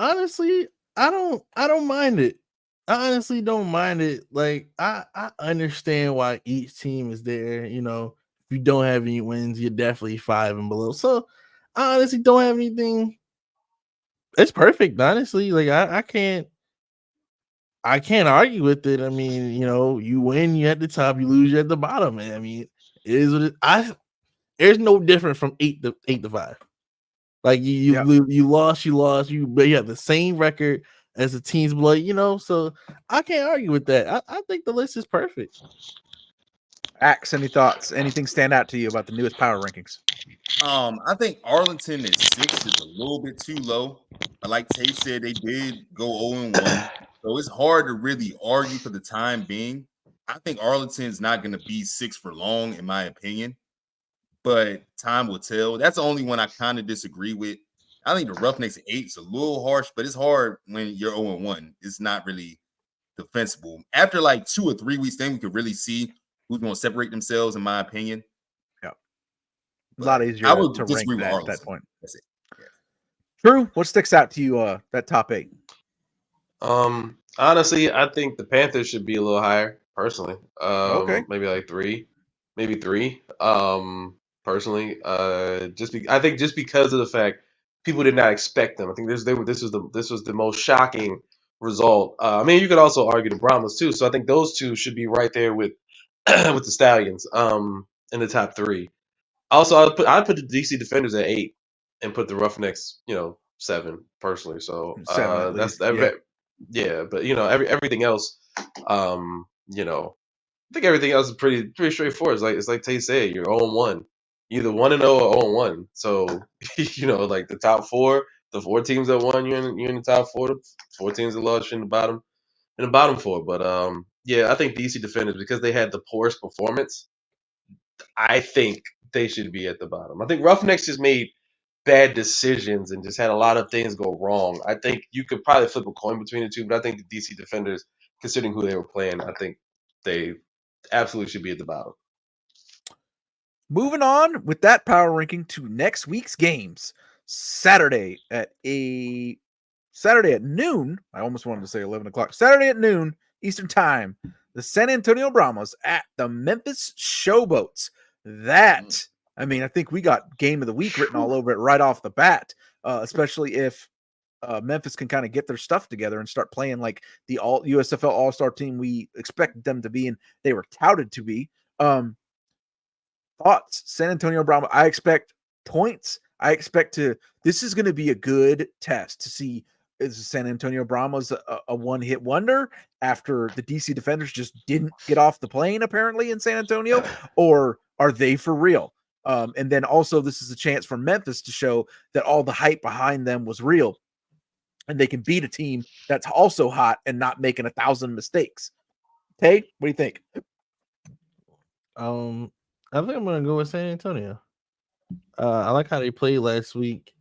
Honestly, I don't mind it. I honestly don't mind it. Like I understand why each team is there. You know, if you don't have any wins, you're definitely 5 and below. So I honestly don't have anything. It's perfect, honestly. Like I can't argue with it. I mean, you know, you win, you're at the top, you lose, you're at the bottom. And I mean, it is what it. There's no different from 8 to 5. Like Yep. you lost, but you have the same record as the teams below, you know. So I can't argue with that. I think the list is perfect. Axe, any thoughts? Anything stand out to you about the newest power rankings? I think Arlington at 6 is a little bit too low. Like Tay said, they did go 0-1. So it's hard to really argue for the time being. I think Arlington's not going to be 6 for long, in my opinion. But time will tell. That's the only one I kind of disagree with. I think the Roughnecks at 8 is a little harsh, but it's hard when you're 0-1. It's not really defensible. After like 2 or 3 weeks, then we could really see who's going to separate themselves, in my opinion. Yeah. A But lot I easier would to rank disagree with that at Arlington. that point. That's it. Yeah. True. What sticks out to you, that top 8? Honestly, I think the Panthers should be a little higher, personally. Okay. Maybe like 3, maybe 3. Personally, I think just because of the fact people did not expect them. I think this was the most shocking result. I mean, you could also argue the Brahmas too. So I think those two should be right there with with the Stallions. In the top 3. Also, I'd put the DC Defenders at 8 and put the Roughnecks, 7 personally. So 7 at that's least. Yeah. yeah, but everything else, I think everything else is pretty straightforward. It's like Tay said, you're 0-1, either 1-0 or 0-1. So like the top 4, the 4 teams that won, you're in the top 4. The 4 teams that lost, you're in the bottom 4. But yeah, I think DC Defenders, because they had the poorest performance, I think they should be at the bottom. I think Roughnecks just made bad decisions and just had a lot of things go wrong. I think you could probably flip a coin between the two, but I think the DC Defenders, considering who they were playing, I think they absolutely should be at the bottom. Moving on with that power ranking to next week's games. Saturday at Saturday at noon. I almost wanted to say 11 o'clock. Saturday at noon Eastern time. The San Antonio Brahmas at the Memphis Showboats. That, I mean, I think we got game of the week written all over it right off the bat, especially if Memphis can kind of get their stuff together and start playing like the USFL All-Star team we expected them to be and they were touted to be. Thoughts, San Antonio Brahmas? I expect points. This is going to be a good test to see, is San Antonio Brahmas a one-hit wonder after the DC Defenders just didn't get off the plane apparently in San Antonio, or are they for real? And then also this is a chance for Memphis to show that all the hype behind them was real and they can beat a team that's also hot and not making 1,000 mistakes. Tay, what do you think? I think I'm gonna go with San Antonio. I like how they played last week,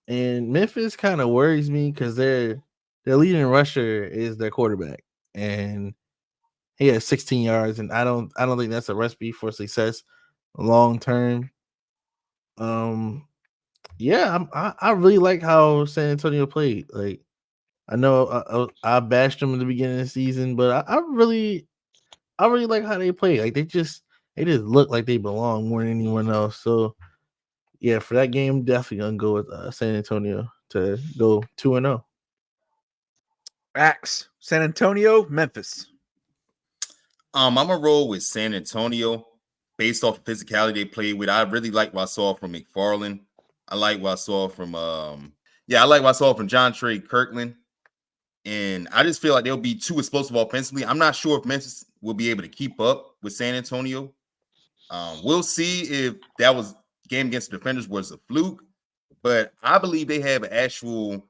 and Memphis kind of worries me because their leading rusher is their quarterback, and he has 16 yards, and I don't think that's a recipe for success long term. Yeah, I really like how San Antonio played. Like, I know I bashed them in the beginning of the season, but I really like how they play. Like, they just look like they belong more than anyone else. So yeah, for that game, definitely gonna go with San Antonio to go 2-0. Axe, San Antonio, Memphis. I'm gonna roll with San Antonio based off the physicality they played with. I really like what I saw from McFarland. I like what I saw from John Trey Kirkland. And I just feel like they'll be too explosive offensively. I'm not sure if Memphis will be able to keep up with San Antonio. We'll see if that was game against the Defenders was a fluke, but I believe they have an actual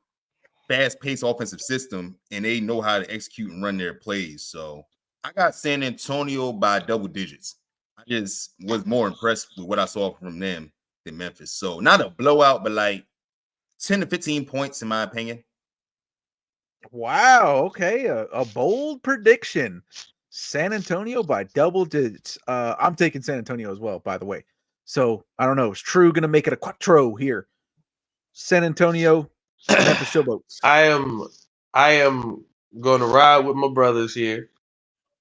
fast-paced offensive system and they know how to execute and run their plays. So I got San Antonio by double digits. I just was more impressed with what I saw from them than Memphis. So not a blowout, but like 10 to 15 points in my opinion. Wow. Okay. A bold prediction. San Antonio by double digits. I'm taking San Antonio as well, by the way. So I don't know. Is True going to make it a quattro here? San Antonio, Memphis Showboats. I am going to ride with my brothers here,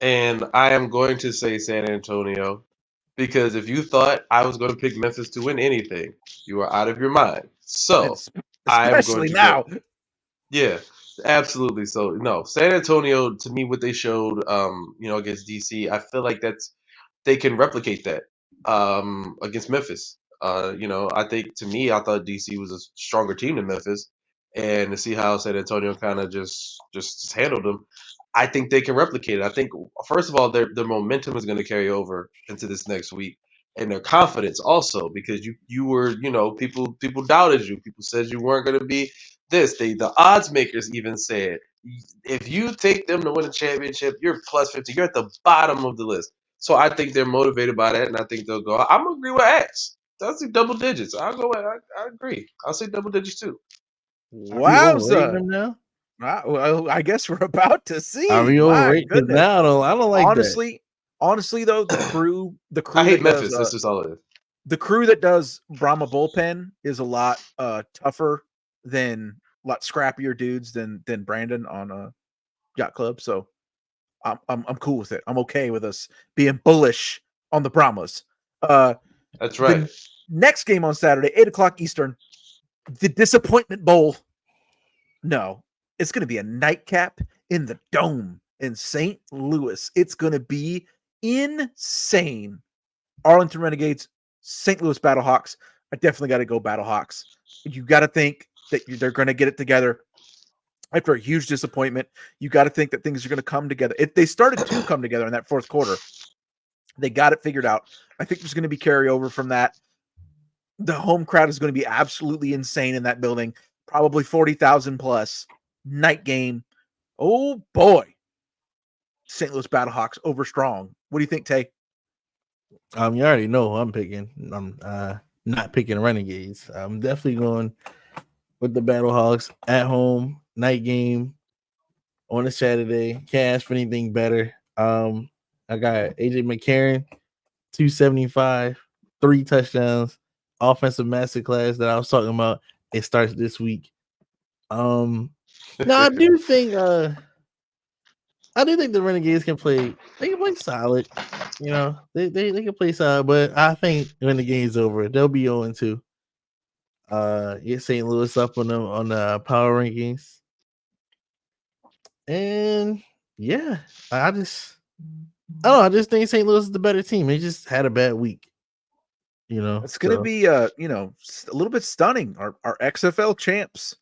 and I am going to say San Antonio because if you thought I was going to pick Memphis to win anything, you are out of your mind. So I am going Especially to now. Yeah, absolutely. So no, San Antonio to me, what they showed, against DC, I feel like they can replicate that against Memphis. I think to me, I thought DC was a stronger team than Memphis, and to see how San Antonio kind of just handled them, I think they can replicate it. I think first of all, their momentum is going to carry over into this next week, and their confidence also because you were people doubted you, people said you weren't going to be this. The odds makers even said if you take them to win a championship, you're plus 50. You're at the bottom of the list. So I think they're motivated by that, and I think they'll go. I'm gonna agree with X. I'll say double digits. I'll go. I agree. I'll say double digits too. Are we overrating Wowza. them now? Well, I guess we're about to see. Are we My overrating? goodness. Now I don't like that. Honestly, though, the crew I hate that Memphis. does That's just all it is. the crew that does Brahma bullpen is a lot tougher than a lot scrappier dudes than Brandon on a yacht club. So I'm cool with it. I'm okay with us being bullish on the Brahmas. That's right. The next game on Saturday, 8:00 Eastern, the Disappointment Bowl. No, it's going to be a nightcap in the Dome in St. Louis. It's going to be insane. Arlington Renegades, St. Louis BattleHawks. I definitely got to go BattleHawks. You got to think that they're going to get it together after a huge disappointment. You got to think that things are going to come together. They started to come together in that fourth quarter. They got it figured out. I think there's going to be carryover from that. The home crowd is going to be absolutely insane in that building. Probably 40,000 plus. Night game. Oh boy. St. Louis BattleHawks over strong. What do you think, Tay? You already know who I'm picking. I'm not picking Renegades. I'm definitely going with the BattleHawks at home, night game on a Saturday. Can't ask for anything better. I got AJ McCarron, 275, 3 No, I do think the Renegades can play. They can play solid. You know, they can play solid, but I think when the game's over, they'll be 0-2. Get St. Louis up on the power rankings. And yeah, I don't know. I just think St. Louis is the better team. They just had a bad week. You know, It's going to be a little bit stunning. Our XFL champs,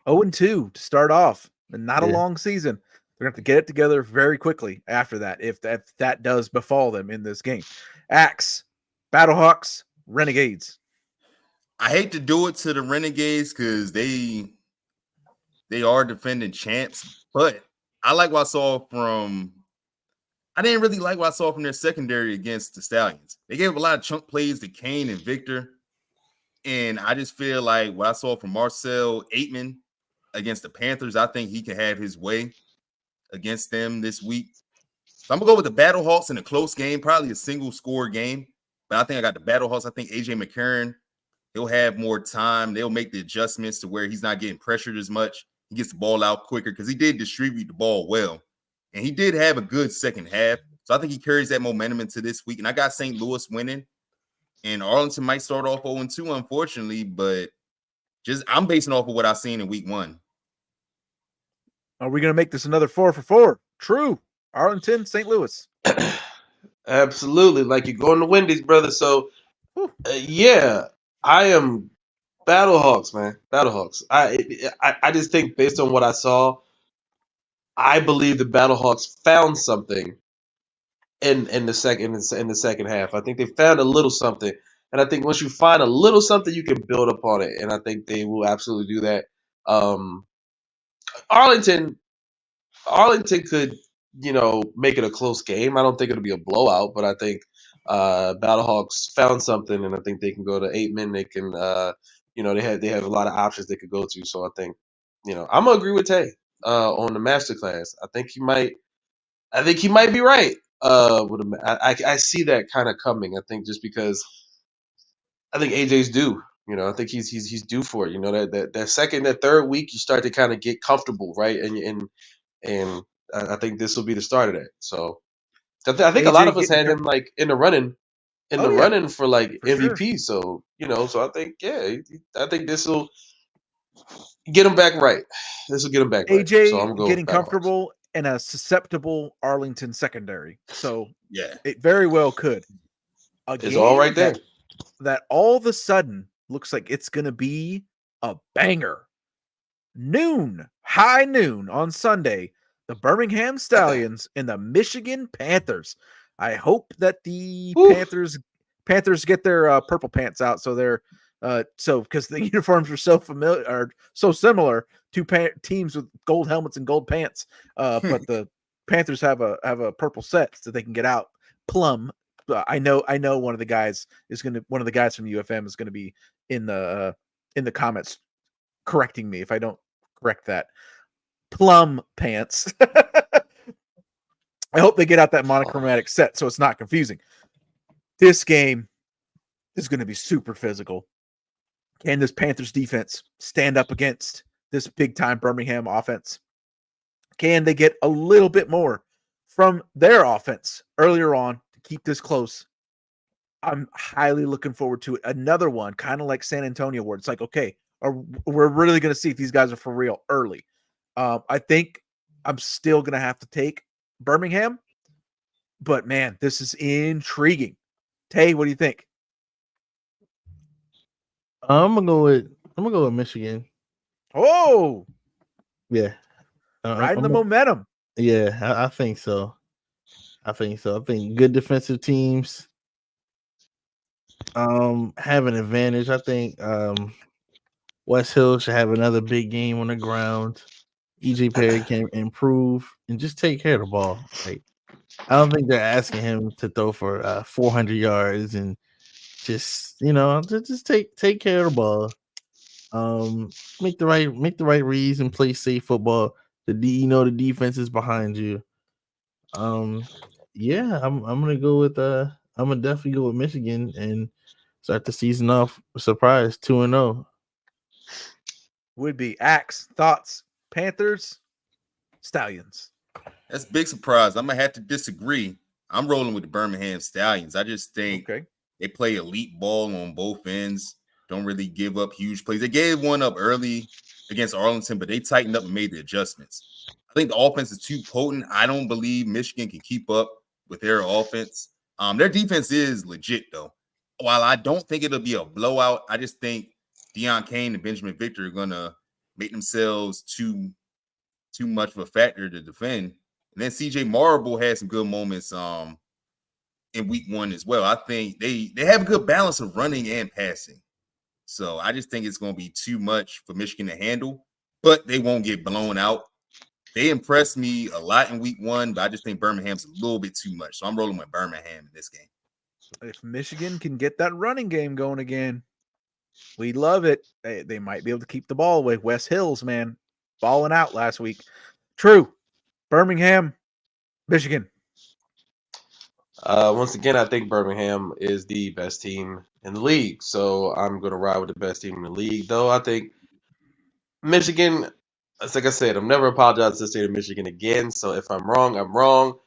0-2 to start off, and not a long season. They're going to have to get it together very quickly after that, if that does befall them in this game. Axe, BattleHawks, Renegades. I hate to do it to the Renegades because they are defending champs, but I didn't really like what I saw from their secondary against the Stallions. They gave up a lot of chunk plays to Kane and Victor. And I just feel like what I saw from Marcel Aitman against the Panthers, I think he can have his way against them this week. So I'm going to go with the BattleHawks in a close game, probably a single score game. But I think I got the BattleHawks. I think AJ McCarron, he'll have more time. They'll make the adjustments to where he's not getting pressured as much. He gets the ball out quicker because he did distribute the ball well. And he did have a good second half. So I think he carries that momentum into this week. And I got St. Louis winning. And Arlington might start off 0-2, unfortunately. But I'm basing off of what I've seen in week 1. Are we going to make this another 4-for-4? True. Arlington, St. Louis. Absolutely. Like you're going to Wendy's, brother. So, yeah, I am BattleHawks, man. BattleHawks. I just think based on what I saw, I believe the BattleHawks found something in the second half. I think they found a little something, and I think once you find a little something, you can build upon it, and I think they will absolutely do that. Arlington could make it a close game. I don't think it'll be a blowout, but I think BattleHawks found something, and I think they can go to 8-men. They can they have a lot of options they could go to. So I think I'm gonna agree with Tay on the masterclass. I think he might be right. I see that kind of coming. I think just because I think AJ's due. I think he's due for it. That third week, you start to kind of get comfortable, right? And I think this will be the start of that. So I think a lot of us had him like in the running for like MVP. Sure. So I think I think this will get him back right. This will get him back right. AJ So I'm going getting comfortable in a susceptible Arlington secondary. So yeah, it very well could. It's all right there. That all of a sudden looks like it's going to be a banger. High noon on Sunday, the Birmingham Stallions and the Michigan Panthers. I hope that the Panthers get their purple pants out, so they're because the uniforms are so similar to teams with gold helmets and gold pants. But the Panthers have a purple set so they can get out plum. I know one of the guys from UFM is gonna be in the comments correcting me if I don't correct that. Plum pants. I hope they get out that monochromatic set so it's not confusing. This game is going to be super physical. Can this Panthers defense stand up against this big-time Birmingham offense? Can they get a little bit more from their offense earlier on to keep this close? I'm highly looking forward to it. Another one, kind of like San Antonio, where it's like, okay, we're really going to see if these guys are for real early. I think I'm still going to have to take Birmingham, but man, this is intriguing. Tay, what do you think? I'm gonna go with Michigan. Oh, yeah, riding the momentum. Yeah, I think so. I think good defensive teams have an advantage. I think West Hill should have another big game on the ground. EJ Perry can improve and just take care of the ball. Like, I don't think they're asking him to throw for 400 yards and just take care of the ball. Make the right reads and play safe football. The defense is behind you. Yeah, I'm gonna go with I'm gonna definitely go with Michigan and start the season off surprise 2-0. Would be Axe thoughts, Panthers, Stallions. That's a big surprise. I'm gonna have to disagree. I'm rolling with the Birmingham Stallions. I just think they play elite ball on both ends. Don't really give up huge plays. They gave one up early against Arlington, but they tightened up and made the adjustments. I think the offense is too potent. I don't believe Michigan can keep up with their offense. Their defense is legit, though. While I don't think it'll be a blowout, I just think Deion Kane and Benjamin Victor are gonna make themselves too much of a factor to defend. And then CJ Marble had some good moments in week 1 as well. I think they have a good balance of running and passing. So I just think it's going to be too much for Michigan to handle, but they won't get blown out. They impressed me a lot in week 1, but I just think Birmingham's a little bit too much. So I'm rolling with Birmingham in this game. If Michigan can get that running game going again, we love it. They might be able to keep the ball away. Wes Hills, man, balling out last week. True. Birmingham, Michigan. Once again, I think Birmingham is the best team in the league. So I'm going to ride with the best team in the league. Though I think Michigan, it's like I said, I'm never apologizing to the state of Michigan again. So if I'm wrong, I'm wrong.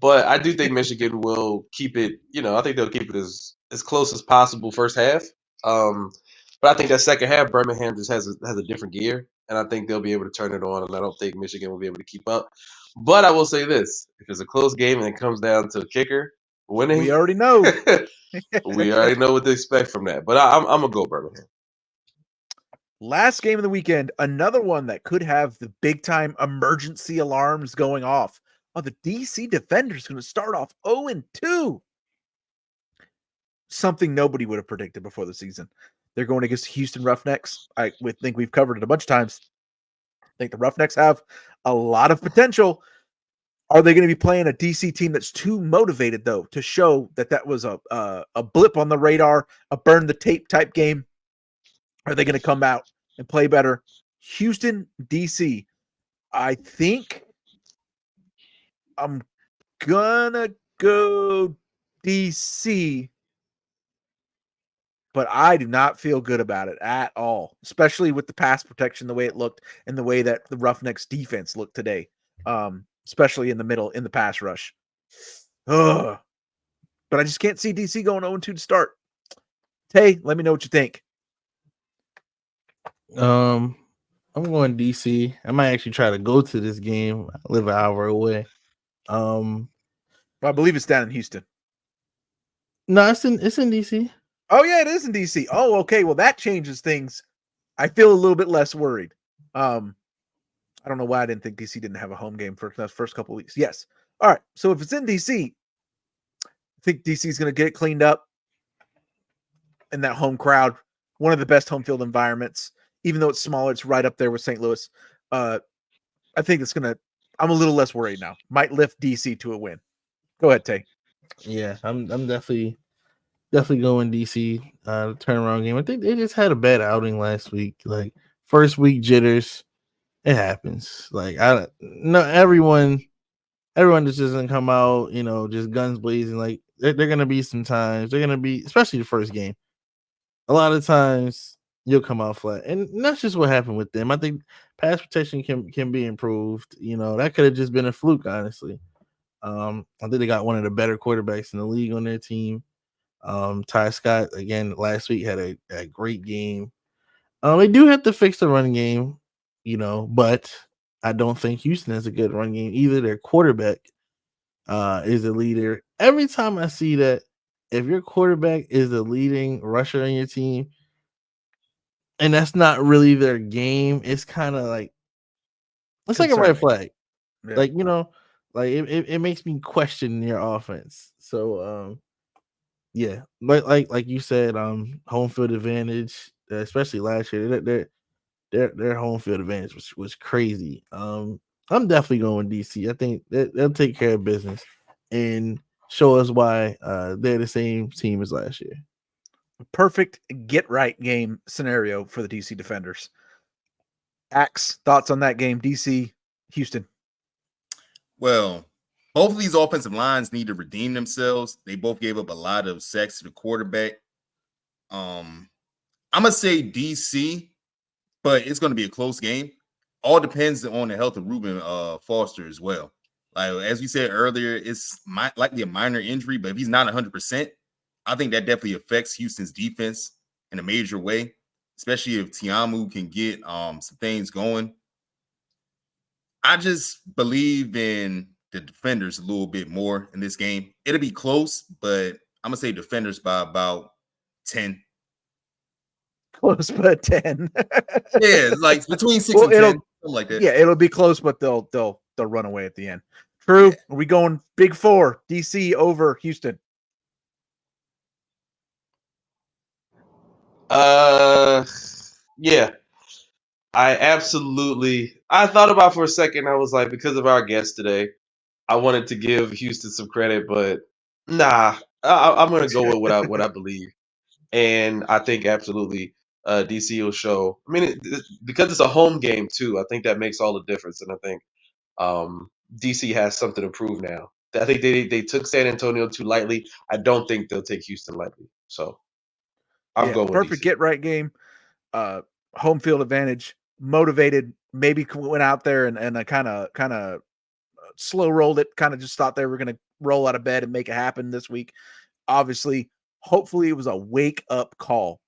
But I do think Michigan will keep it, I think they'll keep it as close as possible first half. But I think that second half, Birmingham just has a different gear. And I think they'll be able to turn it on. And I don't think Michigan will be able to keep up. But I will say this. If it's a close game and it comes down to a kicker winning, We already know. we already know what to expect from that. But I'm going to go Birmingham. Last game of the weekend, another one that could have the big-time emergency alarms going off. Oh, the DC Defenders going to start off 0-2. Something nobody would have predicted before the season. They're going against Houston Roughnecks. I would think we've covered it a bunch of times. I think the Roughnecks have a lot of potential. Are they going to be playing a DC team that's too motivated, though, to show that was a blip on the radar, a burn the tape type game? Are they going to come out and play better? Houston, DC. I think I'm going to go DC, but I do not feel good about it at all, especially with the pass protection, the way it looked, and the way that the Roughnecks defense looked today, especially in the middle, in the pass rush. Ugh. But I just can't see DC going 0-2 to start. Tay, let me know what you think. I'm going DC. I might actually try to go to this game. I live an hour away. I believe it's down in Houston. No, it's in DC. Oh yeah, it is in DC. Oh, okay. Well, that changes things. I feel a little bit less worried. I don't know why I didn't think DC didn't have a home game for the first couple of weeks. Yes. All right. So if it's in DC, I think DC is going to get it cleaned up. And that home crowd, one of the best home field environments, even though it's smaller, it's right up there with St. Louis. I think it's going to, I'm a little less worried now. Might lift DC to a win. Go ahead, Tay. Yeah, I'm definitely going DC. The turnaround game. I think they just had a bad outing last week. Like first week jitters, it happens. Like everyone just doesn't come out, just guns blazing. Like they're gonna be sometimes. They're gonna be, especially the first game. A lot of times you'll come out flat, and that's just what happened with them. I think pass protection can be improved. That could have just been a fluke, honestly. I think they got one of the better quarterbacks in the league on their team. Ty Scott, again, last week had a great game. They do have to fix the run game, but I don't think Houston has a good run game either. Their quarterback is a leader. Every time I see that, if your quarterback is the leading rusher on your team, and that's not really their game, it's kind of like, it's like a red flag. Yeah. Like, it makes me question your offense. So, yeah, but like you said, home field advantage, especially last year, their home field advantage was crazy. I'm definitely going DC. I think they'll take care of business and show us why they're the same team as last year. Perfect get right game scenario for the DC Defenders. Axe, thoughts on that game? DC, Houston. Well, both of these offensive lines need to redeem themselves. They both gave up a lot of sacks to the quarterback. I'm going to say DC, but it's going to be a close game. all depends on the health of Reuben Foster as well. Like as we said earlier, it's likely a minor injury, but if he's not 100%, I think that definitely affects Houston's defense in a major way, especially if Tiamu can get some things going. I just believe in the defenders a little bit more in this game. It'll be close, but I'm gonna say defenders by about 10. Close, but 10. Yeah, like between 6 Well, and 10, something like that. Yeah, it'll be close, but they'll run away at the end. True. Yeah. Are we going big 4, DC over Houston? Yeah. I thought about for a second, I was like, because of our guest today, I wanted to give Houston some credit, but nah, I'm gonna go with what I believe. And I think absolutely DC will show. I mean, because it's a home game too, I think that makes all the difference. And I think DC has something to prove now. I think they took San Antonio too lightly. I don't think they'll take Houston lightly. So I'm going with perfect DC. get right game. Home field advantage, motivated, maybe went out there and kind of slow rolled it, kind of just thought they were going to roll out of bed and make it happen this week. Obviously, hopefully it was a wake up call.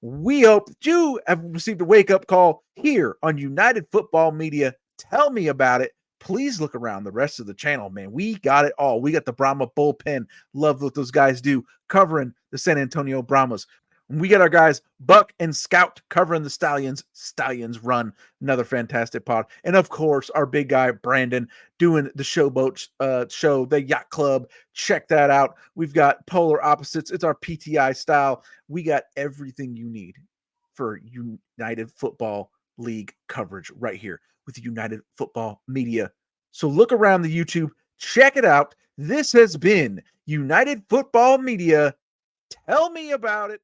We hope that you have received a wake up call here on United Football Media. Tell me about it. Please look around the rest of the channel, man. We got it all. We got the Brahma bullpen. Love what those guys do, covering the San Antonio Brahmas. We got our guys Buck and Scout covering the Stallions. Stallions run, another fantastic pod. And of course, our big guy Brandon doing the Showboats show, the Yacht Club. Check that out. We've got polar opposites. It's our PTI style. We got everything you need for United Football League coverage right here with United Football Media. So look around the YouTube, check it out. This has been United Football Media. Tell me about it.